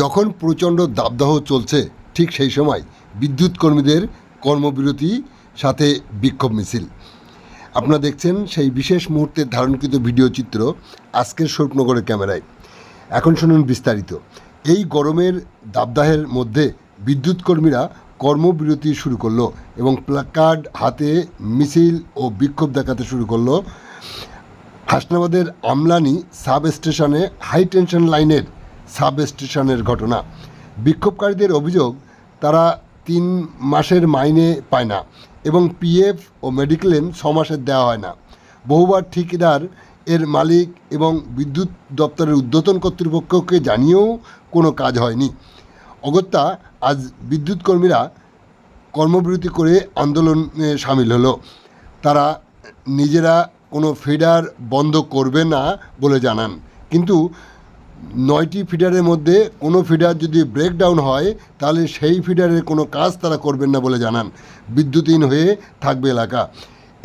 যখন প্রচণ্ড দাবদাহ চলছে ঠিক সেই সময় বিদ্যুৎ কর্মীদের কর্মবিরতি সাথে বিক্ষোভ মিছিল। আপনারা দেখছেন সেই বিশেষ মুহূর্তের ধারণকৃত ভিডিও চিত্র আজকের স্বরূপনগরের ক্যামেরায়। এখন শুনুন বিস্তারিত। এই গরমের দাবদাহের মধ্যে বিদ্যুৎ কর্মীরা কর্মবিরতি শুরু করলো এবং প্ল্যাকার্ড হাতে মিছিল ও বিক্ষোভ দেখাতে শুরু করলো। হাসনাবাদের আমলানি সাব স্টেশনে হাই টেনশন লাইনের সাব স্টেশনের ঘটনা। বিক্ষোভকারীদের অভিযোগ, তারা 3 মাসের মাইনে পায় না এবং পিএফ ও মেডিক্লেম 6 মাসের দেওয়া হয় না। বহুবার ঠিকাদার, এর মালিক এবং বিদ্যুৎ দপ্তরের ঊর্ধ্বতন কর্তৃপক্ষকে জানিয়েও কোনো কাজ হয়নি। অগত্যা আজ বিদ্যুৎ কর্মীরা কর্মবিরতি করে আন্দোলনে সামিল হলো। তারা নিজেরা কোনো ফিডার বন্ধ করবে না বলে জানান, কিন্তু 9টি ফিডারের মধ্যে কোনো ফিডার যদি ব্রেকডাউন হয় তাহলে সেই ফিডারের কোনো কাজ তারা করবেন না বলে জানান। বিদ্যুৎহীন হয়ে থাকবে এলাকা।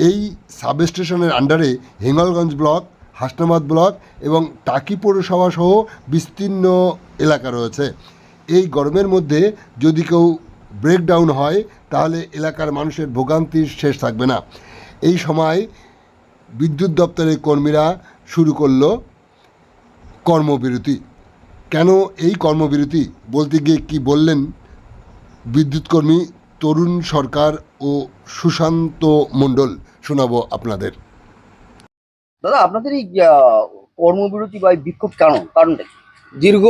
এই সাবস্টেশনের আন্ডারে হিঙ্গলগঞ্জ ব্লক, হাসনাবাদ ব্লক এবং টাকি পৌরসভা সহ বিস্তীর্ণ এলাকা রয়েছে। এই গরমের মধ্যে যদি কেউ ব্রেকডাউন হয় তাহলে এলাকার মানুষের ভোগান্তির শেষ থাকবে না। এই সময় বিদ্যুৎ দপ্তরের কর্মীরা শুরু করলো কর্মবিরতি। কেন এই কর্মবিরতি বলতে গিয়ে কি বললেন বিদ্যুৎ কর্মী তরুণ সরকার ও সুশান্ত মণ্ডল, শোনাবো আপনাদের। দাদা, আপনাদের এই কর্মবিরতি বা বিক্ষোভ কারণটা কি? দীর্ঘ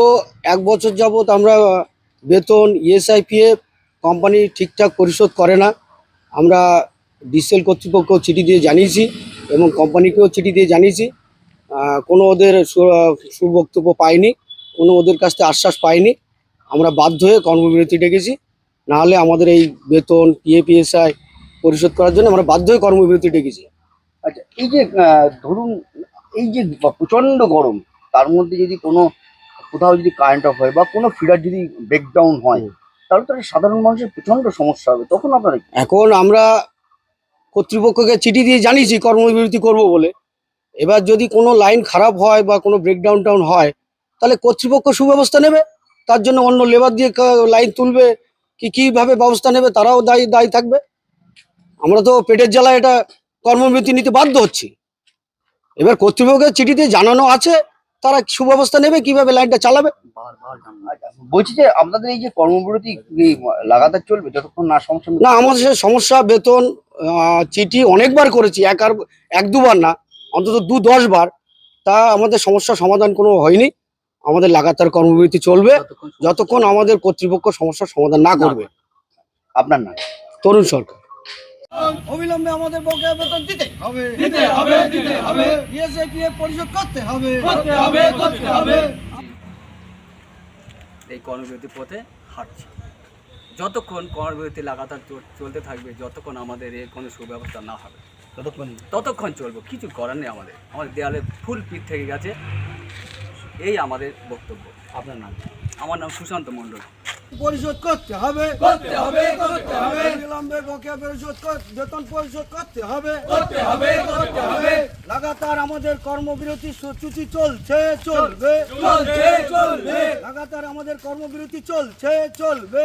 1 বছর যাবৎ আমরা বেতন, ইএসআইপিএফ কোম্পানি ঠিকঠাক পরিশোধ করে না। আমরা ডিসেল কর্তৃপক্ষ চিঠি দিয়ে জানিয়েছি এবং কোম্পানিকেও চিঠি দিয়ে জানিয়েছি। কোনো ওদের সুবক্তব্য পাইনি, কোনো ওদের কাছ থেকে আশ্বাস পাইনি। আমরা বাধ্য হয়ে কর্মবিরতি ডেকেছি। নাহলে আমাদের এই বেতন, পিএফ-ইএসআই পরিশোধ করার জন্য আমরা বাধ্য হয়ে কর্মবিরতি ডেকেছি। আচ্ছা, এই যে ধরুন এই যে প্রচণ্ড গরম, তার মধ্যে যদি কোথাও যদি কারেন্ট অফ হয় বা কোনো ফিডার যদি ব্রেকডাউন হয়, তাহলে তো সাধারণ মানুষের প্রচণ্ড সমস্যা হবে। তখন আপনারা এখন আমরা কর্তৃপক্ষকে চিঠি দিয়ে জানিয়েছি কর্মবিরতি করব বলে। এবার যদি কোনো লাইন খারাপ হয় বা কোনো ব্রেকডাউন হয় তাহলে কর্তৃপক্ষ সুব্যবস্থা নেবে। তার জন্য অন্য লেবার দিয়ে লাইন তুলবে, কীভাবে ব্যবস্থা নেবে তারাও দায়ী থাকবে। আমরা তো পেটের জ্বালায় এটা কর্মবিরতি নিতে বাধ্য হচ্ছি। এবার কর্তৃপক্ষের চিঠিতে জানানো আছে, তারা সুব্যবস্থা নেবে, কিভাবে লাইনটা চালাবে। বলছি যে আপনাদের এই যে কর্মবিরতি লাগাতার চলবে যতক্ষণ না সমস্যা না, আমাদের সমস্যা বেতন চিঠি অনেকবার করেছি, 1-2 বার না, অন্তত 2-10 বার। তা আমাদের সমস্যার সমাধান কোনো হয়নি। আমাদের লাগাতার কর্মবিরতি চলবে যতক্ষণ আমাদের কর্তৃপক্ষ সমস্যার সমাধান না করবে। আপনার নাম? তরুণ সরকার। অবিলম্বে আমাদের বকেয়া বেতন দিতে হবে। ইএসআইপিএফ পরিশোধ করতে হবে। এই কর্মবিরতি পথে হাঁটছি। যতক্ষণ কর্মবিরতি লাগাতার চলতে থাকবে, যতক্ষণ আমাদের এর কোনো সুব্যবস্থা না হবে ততক্ষণ চলবো। কিছু করার নেই। আমাদের দেয়ালে ফুল পিঠ থেকে গেছে, এই আমাদের বক্তব্য। আপনার নাম? আমার নাম সুশান্ত মণ্ডল। পরিশোধ করতে হবে। বিলম্বে বকেয়া বেতন পরিশোধ করতে হবে। লাগাতার আমাদের কর্মবিরতি সূচি চলবে। লাগাতার আমাদের কর্মবিরতি চলবে।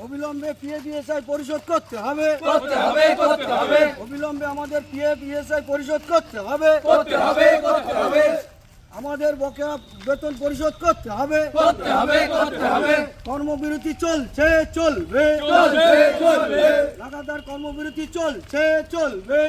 অবিলম্বে পিএফ-ইএসআই পরিশোধ করতে হবে। অবিলম্বে আমাদের পিএফ-ইএসআই পরিশোধ করতে হবে। আমাদের বকেয়া বেতন পরিশোধ করতে হবে। কর্মবিরতি চলবে। লাগাতার কর্মবিরতি চলবে।